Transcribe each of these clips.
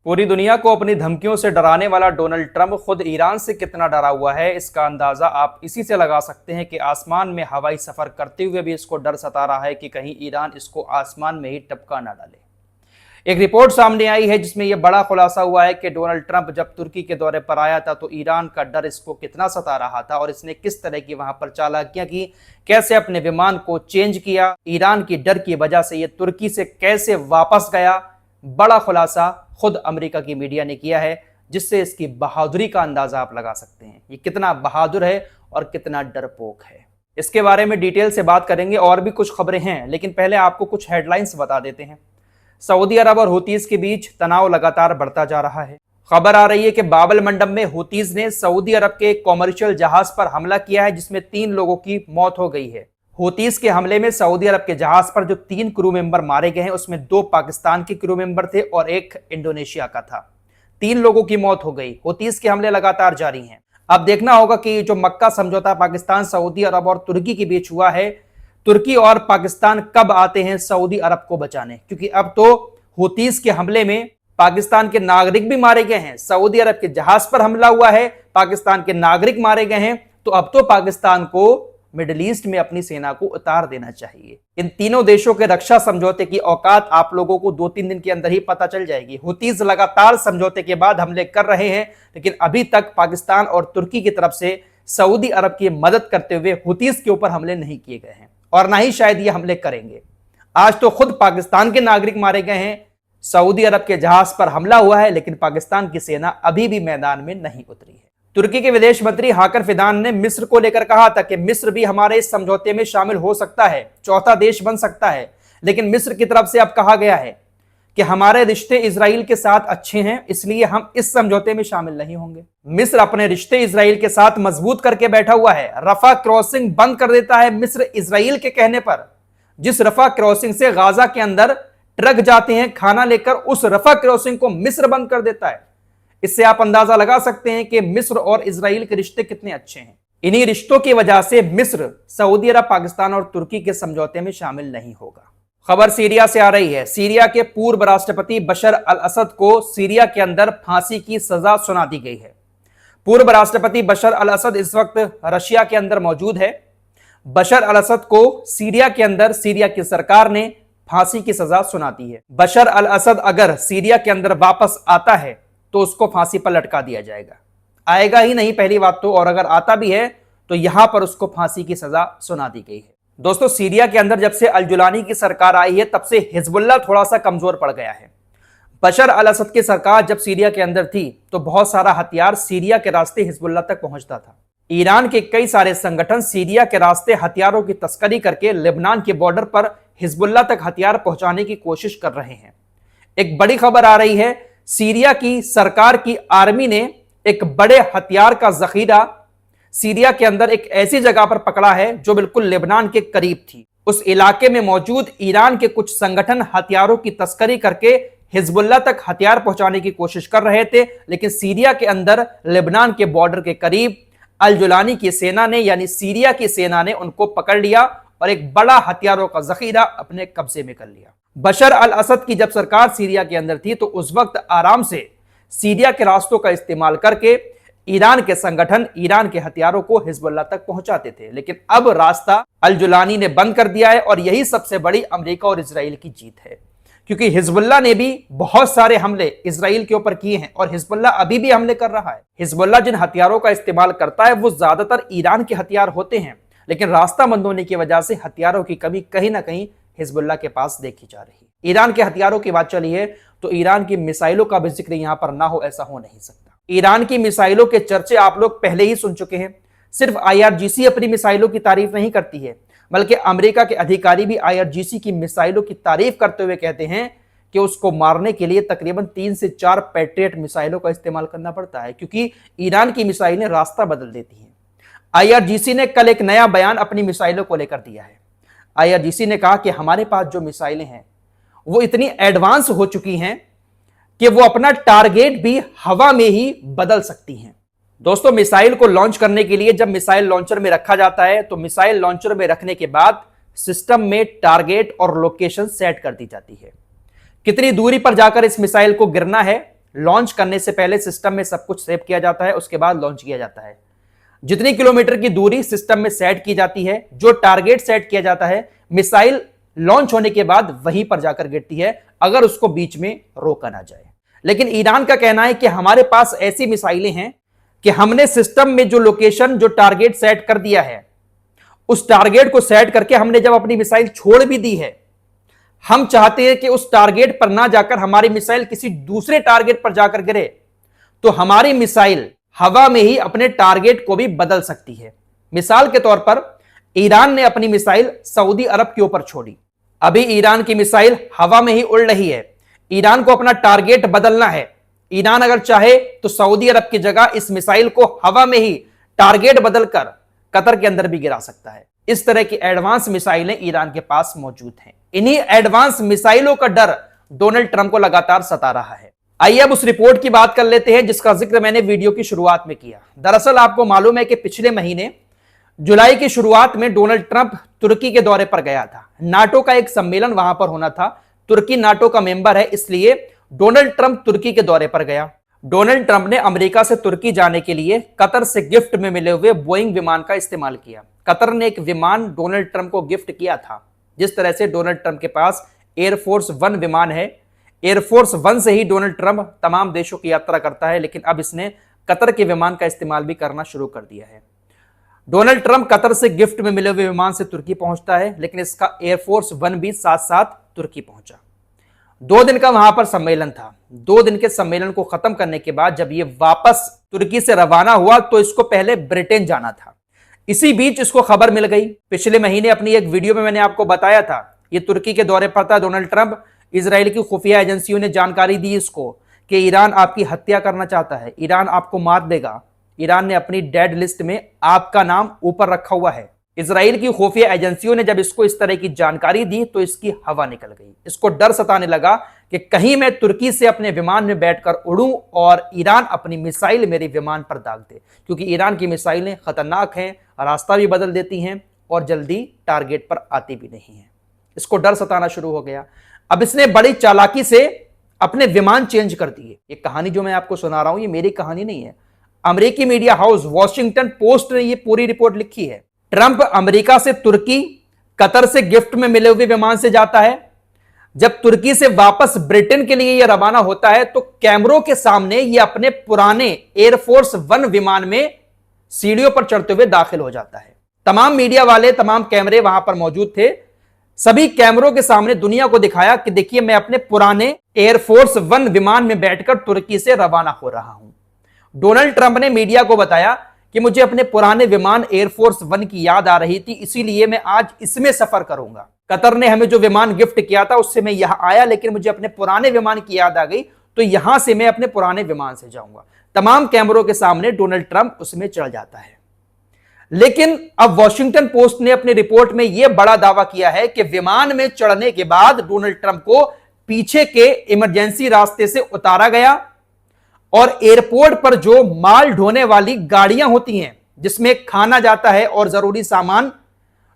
पूरी दुनिया को अपनी धमकियों से डराने वाला डोनाल्ड ट्रंप खुद ईरान से कितना डरा हुआ है, इसका अंदाजा आप इसी से लगा सकते हैं कि आसमान में हवाई सफर करते हुए भी इसको डर सता रहा है कि कहीं ईरान इसको आसमान में ही टपका ना डाले। एक रिपोर्ट सामने आई है जिसमें यह बड़ा खुलासा हुआ है कि डोनाल्ड ट्रंप जब तुर्की के दौरे पर आया था तो ईरान का डर इसको कितना सता रहा था और इसने किस तरह की वहां पर चालाकियां की, कैसे अपने विमान को चेंज किया, ईरान की डर की वजह से यह तुर्की से कैसे वापस गया। बड़ा खुलासा खुद अमेरिका की मीडिया ने किया है, जिससे इसकी बहादुरी का अंदाजा आप लगा सकते हैं ये कितना बहादुर है और कितना डरपोक है। इसके बारे में डिटेल से बात करेंगे, और भी कुछ खबरें हैं, लेकिन पहले आपको कुछ हेडलाइंस बता देते हैं। सऊदी अरब और हुतीज के बीच तनाव लगातार बढ़ता जा रहा है। खबर आ रही है कि बाबल मंडब में हुतीज ने सऊदी अरब के कॉमर्शियल जहाज पर हमला किया है, जिसमें 3 लोगों की मौत हो गई है। हुतीज के हमले में सऊदी अरब के जहाज पर जो 3 क्रू मेंबर मारे गए हैं उसमें 2 पाकिस्तान के क्रू मेंबर थे और 1 इंडोनेशिया का था। 3 लोगों की मौत हो गई। हुतीज के हमले लगातार जारी हैं। अब देखना होगा कि जो मक्का समझौता पाकिस्तान, सऊदी अरब और तुर्की के बीच हुआ है, तुर्की और पाकिस्तान कब आते हैं सऊदी अरब को बचाने, क्योंकि अब तो हुतीज के हमले में पाकिस्तान के नागरिक भी मारे गए हैं। सऊदी अरब के जहाज पर हमला हुआ है, पाकिस्तान के नागरिक मारे गए हैं, तो अब तो पाकिस्तान को मिडिल ईस्ट में अपनी सेना को उतार देना चाहिए। इन तीनों देशों के रक्षा समझौते की औकात आप लोगों को 2-3 दिन के अंदर ही पता चल जाएगी। हुतीज लगातार समझौते के बाद हमले कर रहे हैं, लेकिन अभी तक पाकिस्तान और तुर्की की तरफ से सऊदी अरब की मदद करते हुए हुतीज के ऊपर हमले नहीं किए गए हैं और ना ही शायद ये हमले करेंगे। आज तो खुद पाकिस्तान के नागरिक मारे गए हैं, सऊदी अरब के जहाज पर हमला हुआ है, लेकिन पाकिस्तान की सेना अभी भी मैदान में नहीं उतरी है। तुर्की के विदेश मंत्री हाकन फिदान ने मिस्र को लेकर कहा था कि मिस्र भी हमारे इस समझौते में शामिल हो सकता है, चौथा देश बन सकता है, लेकिन मिस्र की तरफ से अब कहा गया है कि हमारे रिश्ते इजराइल के साथ अच्छे हैं, इसलिए हम इस समझौते में शामिल नहीं होंगे। मिस्र अपने रिश्ते इजराइल के साथ मजबूत करके बैठा हुआ है। रफा क्रॉसिंग बंद कर देता है मिस्र इजराइल के कहने पर। जिस रफा क्रॉसिंग से गाजा के अंदर ट्रक जाते हैं खाना लेकर, उस रफा क्रॉसिंग को मिस्र बंद कर देता है। इससे आप अंदाजा लगा सकते हैं कि मिस्र और इजराइल के रिश्ते कितने अच्छे हैं। इन्हीं रिश्तों की वजह से मिस्र सऊदी अरब, पाकिस्तान और तुर्की के समझौते में शामिल नहीं होगा। खबर सीरिया से आ रही है। सीरिया के पूर्व राष्ट्रपति बशर अल असद को सीरिया के अंदर फांसी की सजा सुना दी गई है। पूर्व राष्ट्रपति बशर अल असद इस वक्त रशिया के अंदर मौजूद है। बशर अल असद को सीरिया के अंदर सीरिया की सरकार ने फांसी की सजा सुना दी है। बशर अल असद अगर सीरिया के अंदर वापस आता है तो उसको फांसी पर लटका दिया जाएगा। आएगा ही नहीं पहली बात तो, और अगर आता भी है तो यहां पर उसको फांसी की सजा सुना दी गई है। दोस्तों, सीरिया के अंदर जब से अल जुलानी की सरकार आई है तब से हिजबुल्लाह थोड़ा सा कमजोर पड़ गया है। बशर अल असद की सरकार जब सीरिया के अंदर थी तो बहुत सारा हथियार सीरिया के रास्ते हिजबुल्लाह तक पहुंचता था। ईरान के कई सारे संगठन सीरिया के रास्ते हथियारों की तस्करी करके लेबनान के बॉर्डर पर हिजबुल्लाह तक हथियार पहुंचाने की कोशिश कर रहे हैं। एक बड़ी खबर आ रही है, सीरिया की सरकार की आर्मी ने एक बड़े हथियार का जखीरा सीरिया के अंदर एक ऐसी जगह पर पकड़ा है जो बिल्कुल लेबनान के करीब थी। उस इलाके में मौजूद ईरान के कुछ संगठन हथियारों की तस्करी करके हिजबुल्लाह तक हथियार पहुंचाने की कोशिश कर रहे थे, लेकिन सीरिया के अंदर लेबनान के बॉर्डर के करीब अल जुलानी की सेना ने, यानी सीरिया की सेना ने उनको पकड़ लिया और एक बड़ा हथियारों का जखीरा अपने कब्जे में कर लिया। बशर अल असद की जब सरकार सीरिया के अंदर थी तो उस वक्त आराम से सीरिया के रास्तों का इस्तेमाल करके ईरान के संगठन ईरान के हथियारों को हिजबुल्लाह तक पहुंचाते थे, लेकिन अब रास्ता अल जुलानी ने बंद कर दिया है और यही सबसे बड़ी अमेरिका और इजराइल की जीत है, क्योंकि हिजबुल्लाह ने भी बहुत सारे हमले इजराइल के ऊपर किए हैं और हिजबुल्लाह अभी भी हमले कर रहा है। हिजबुल्लाह जिन हथियारों का इस्तेमाल करता है वो ज्यादातर ईरान के हथियार होते हैं, लेकिन रास्ता बंद होने की वजह से हथियारों की कमी कहीं ना कहीं हिजबुल्लाह के पास देखी जा रही है। ईरान के हथियारों की बात चली है तो ईरान की मिसाइलों का भी जिक्र यहां पर ना हो ऐसा हो नहीं सकता। ईरान की मिसाइलों के चर्चे आप लोग पहले ही सुन चुके हैं। सिर्फ IRGC अपनी मिसाइलों की तारीफ नहीं करती है, बल्कि अमेरिका के अधिकारी भी IRGC की मिसाइलों की तारीफ करते हुए कहते हैं कि उसको मारने के लिए तकरीबन 3 से 4 पैट्रियट मिसाइलों का इस्तेमाल करना पड़ता है, क्योंकि ईरान की मिसाइलें रास्ता बदल देती हैं। IRGC ने कल एक नया बयान अपनी मिसाइलों को लेकर दिया है। IRGC ने कहा कि हमारे पास जो मिसाइलें हैं वो इतनी एडवांस हो चुकी हैं कि वो अपना टारगेट भी हवा में ही बदल सकती हैं। दोस्तों, मिसाइल को लॉन्च करने के लिए जब मिसाइल लॉन्चर में रखा जाता है तो मिसाइल लॉन्चर में रखने के बाद सिस्टम में टारगेट और लोकेशन सेट कर दी जाती है। कितनी दूरी पर जाकर इस मिसाइल को गिरना है, लॉन्च करने से पहले सिस्टम में सब कुछ सेव किया जाता है, उसके बाद लॉन्च किया जाता है। जितनी किलोमीटर की दूरी सिस्टम में सेट की जाती है, जो टारगेट सेट किया जाता है, मिसाइल लॉन्च होने के बाद वहीं पर जाकर गिरती है, अगर उसको बीच में रोका ना जाए। लेकिन ईरान का कहना है कि हमारे पास ऐसी मिसाइलें हैं कि हमने सिस्टम में जो लोकेशन, जो टारगेट सेट कर दिया है, उस टारगेट को सेट करके हमने जब अपनी मिसाइल छोड़ भी दी है, हम चाहते हैं कि उस टारगेट पर ना जाकर हमारी मिसाइल किसी दूसरे टारगेट पर जाकर गिरे, तो हमारी मिसाइल हवा में ही अपने टारगेट को भी बदल सकती है। मिसाल के तौर पर ईरान ने अपनी मिसाइल सऊदी अरब के ऊपर छोड़ी, अभी ईरान की मिसाइल हवा में ही उड़ रही है। ईरान को अपना टारगेट बदलना है। ईरान अगर चाहे तो सऊदी अरब की जगह इस मिसाइल को हवा में ही टारगेट बदलकर कतर के अंदर भी गिरा सकता है। इस तरह की एडवांस मिसाइलें ईरान के पास मौजूद हैं। इन्हीं एडवांस मिसाइलों का डर डोनाल्ड ट्रंप को लगातार सता रहा है। आइए अब उस रिपोर्ट की बात कर लेते हैं जिसका जिक्र मैंने वीडियो की शुरुआत में किया। दरअसल आपको मालूम है कि पिछले महीने जुलाई की शुरुआत में डोनाल्ड ट्रंप तुर्की के दौरे पर गया था। नाटो का एक सम्मेलन वहां पर होना था। तुर्की नाटो का मेंबर है, इसलिए डोनाल्ड ट्रंप तुर्की के दौरे पर गया। डोनाल्ड ट्रंप ने अमेरिका से तुर्की जाने के लिए कतर से गिफ्ट में मिले हुए बोइंग विमान का इस्तेमाल किया। कतर ने एक विमान डोनाल्ड ट्रंप को गिफ्ट किया था। जिस तरह से डोनाल्ड ट्रंप के पास एयरफोर्स 1 विमान है, एयरफोर्स 1 से ही डोनाल्ड ट्रंप तमाम देशों की यात्रा करता है, लेकिन अब इसने कतर के विमान का इस्तेमाल भी करना शुरू कर दिया है। डोनाल्ड ट्रंप कतर से गिफ्ट में मिले हुए विमान से तुर्की पहुंचता है, लेकिन इसका एयरफोर्स 1 भी साथ साथ तुर्की पहुंचा। 2 दिन का वहां पर सम्मेलन था। 2 दिन के सम्मेलन को खत्म करने के बाद जब ये वापस तुर्की से रवाना हुआ तो इसको पहले ब्रिटेन जाना था। इसी बीच इसको खबर मिल गई। पिछले महीने अपनी एक वीडियो में मैंने आपको बताया था, ये तुर्की के दौरे पर था डोनाल्ड ट्रंप। इजराइल की खुफिया एजेंसियों ने जानकारी दी इसको कि ईरान आपकी हत्या करना चाहता है, ईरान आपको मार देगा। ईरान ने अपनी डेड लिस्ट में आपका नाम ऊपर रखा हुआ है। इजराइल की खुफिया एजेंसियों ने जब इसको इस तरह की जानकारी दी तो इसकी हवा निकल गई। इसको डर सताने लगा कि कहीं मैं तुर्की से अपने विमान में बैठकर उड़ूं और ईरान अपनी मिसाइल मेरे विमान पर दाग दे, क्योंकि ईरान की मिसाइलें खतरनाक हैं, रास्ता भी बदल देती हैं और जल्दी टारगेट पर आती भी नहीं है। इसको डर सताना शुरू हो गया। अब इसने बड़ी चालाकी से अपने विमान चेंज कर दिए। ये कहानी जो मैं आपको सुना रहा हूं ये मेरी कहानी नहीं है, अमेरिकी मीडिया हाउस वॉशिंगटन पोस्ट ने ये पूरी रिपोर्ट लिखी है। ट्रंप अमेरिका से तुर्की, कतर से गिफ्ट में मिले हुए विमान से जाता है। जब तुर्की से वापस ब्रिटेन के लिए यह रवाना होता है तो कैमरों के सामने यह अपने पुराने एयरफोर्स 1 विमान में सीढ़ियों पर चढ़ते हुए दाखिल हो जाता है। तमाम मीडिया वाले, तमाम कैमरे वहां पर मौजूद थे। सभी कैमरों के सामने दुनिया को दिखाया कि देखिए मैं अपने पुराने एयरफोर्स 1 विमान में बैठकर तुर्की से रवाना हो रहा हूं। डोनाल्ड ट्रंप ने मीडिया को बताया कि मुझे अपने पुराने विमान एयरफोर्स 1 की याद आ रही थी, इसीलिए मैं आज इसमें सफर करूंगा। कतर ने हमें जो विमान गिफ्ट किया था उससे मैं यहां आया, लेकिन मुझे अपने पुराने विमान की याद आ गई, तो यहां से मैं अपने पुराने विमान से जाऊंगा। तमाम कैमरों के सामने डोनाल्ड ट्रंप उसमें चढ़ जाता है। लेकिन अब वॉशिंगटन पोस्ट ने अपनी रिपोर्ट में यह बड़ा दावा किया है कि विमान में चढ़ने के बाद डोनाल्ड ट्रंप को पीछे के इमरजेंसी रास्ते से उतारा गया और एयरपोर्ट पर जो माल ढोने वाली गाड़ियां होती हैं, जिसमें खाना जाता है और जरूरी सामान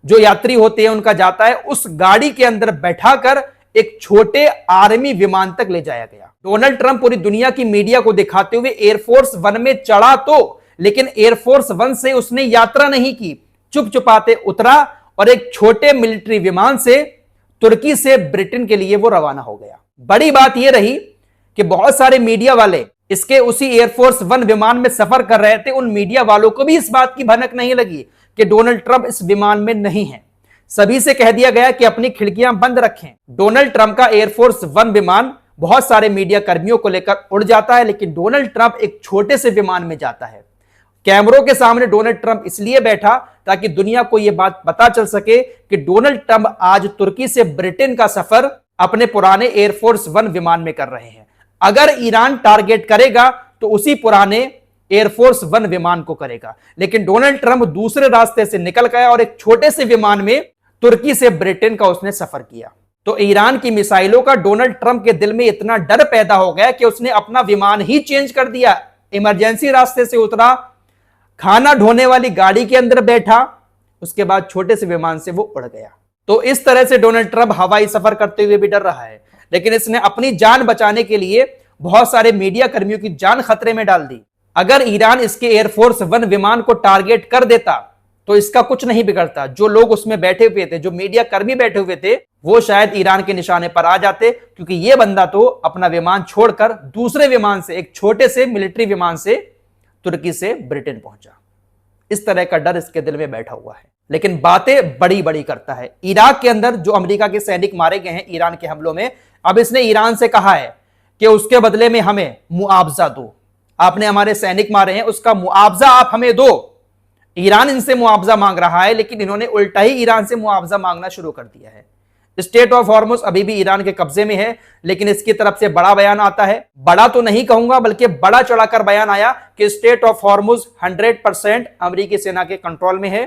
जो यात्री होते हैं उनका जाता है, उस गाड़ी के अंदर बैठाकर एक छोटे आर्मी विमान तक ले जाया गया। डोनाल्ड ट्रंप पूरी दुनिया की मीडिया को दिखाते हुए एयरफोर्स 1 में चढ़ा तो, लेकिन एयरफोर्स 1 से उसने यात्रा नहीं की, चुप चुपाते उतरा और एक छोटे मिलिट्री विमान से तुर्की से ब्रिटेन के लिए वो रवाना हो गया। बड़ी बात यह रही कि बहुत सारे मीडिया वाले इसके उसी एयरफोर्स 1 विमान में सफर कर रहे थे। उन मीडिया वालों को भी इस बात की भनक नहीं लगी कि डोनाल्ड ट्रंप इस विमान में नहीं है। सभी से कह दिया गया कि अपनी खिड़कियां बंद रखें। डोनाल्ड ट्रंप का एयरफोर्स 1 विमान बहुत सारे मीडिया कर्मियों को लेकर उड़ जाता है, लेकिन डोनाल्ड ट्रंप एक छोटे से विमान में जाता है। कैमरों के सामने डोनाल्ड ट्रंप इसलिए बैठा ताकि दुनिया को यह बात पता चल सके कि डोनाल्ड ट्रंप आज तुर्की से ब्रिटेन का सफर अपने पुराने एयरफोर्स 1 विमान में कर रहे हैं। अगर ईरान टारगेट करेगा तो उसी पुराने एयरफोर्स 1 विमान को करेगा, लेकिन डोनाल्ड ट्रंप दूसरे रास्ते से निकल गया और एक छोटे से विमान में तुर्की से ब्रिटेन का उसने सफर किया। तो ईरान की मिसाइलों का डोनाल्ड ट्रंप के दिल में इतना डर पैदा हो गया कि उसने अपना विमान ही चेंज कर दिया। इमरजेंसी रास्ते से उतरा, खाना ढोने वाली गाड़ी के अंदर बैठा, उसके बाद छोटे से विमान से वो उड़ गया। तो इस तरह से डोनाल्ड ट्रंप हवाई सफर करते हुए भी डर रहा है, लेकिन इसने अपनी जान बचाने के लिए बहुत सारे मीडिया कर्मियों की जान खतरे में डाल दी। अगर ईरान इसके एयरफोर्स 1 विमान को टारगेट कर देता तो इसका कुछ नहीं बिगड़ता। जो लोग उसमें बैठे हुए थे, जो मीडिया कर्मी बैठे हुए थे, वो शायद ईरान के निशाने पर आ जाते, क्योंकि ये बंदा तो अपना विमान छोड़कर दूसरे विमान से, एक छोटे से मिलिट्री विमान से तुर्की से ब्रिटेन पहुंचा। इस तरह का डर इसके दिल में बैठा हुआ है, लेकिन बातें बड़ी बड़ी करता है। इराक के अंदर जो अमेरिका के सैनिक मारे गए हैं ईरान के हमलों में, अब इसने ईरान से कहा है कि उसके बदले में हमें मुआवजा दो। आपने हमारे सैनिक मारे हैं, उसका मुआवजा आप हमें दो। ईरान इनसे मुआवजा मांग रहा है, लेकिन इन्होंने उल्टा ही ईरान से मुआवजा मांगना शुरू कर दिया है। स्टेट ऑफ हॉर्मुज अभी भी ईरान के कब्जे में है, लेकिन इसकी तरफ से बड़ा बयान आता है। बड़ा तो नहीं कहूंगा, बल्कि बड़ा चढ़ाकर बयान आया कि स्टेट ऑफ हॉर्मुज 100% अमेरिकी सेना के कंट्रोल में है।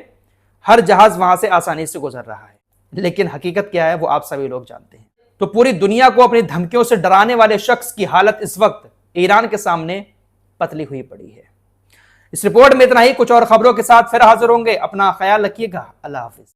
हर जहाज वहां से आसानी से गुजर रहा है, लेकिन हकीकत क्या है वो आप सभी लोग जानते हैं। तो पूरी दुनिया को अपनी धमकियों से डराने वाले शख्स की हालत इस वक्त ईरान के सामने पतली हुई पड़ी है। इस रिपोर्ट में इतना ही। कुछ और खबरों के साथ फिर हाजिर होंगे। अपना ख्याल रखिएगा। अल्लाह हाफिज।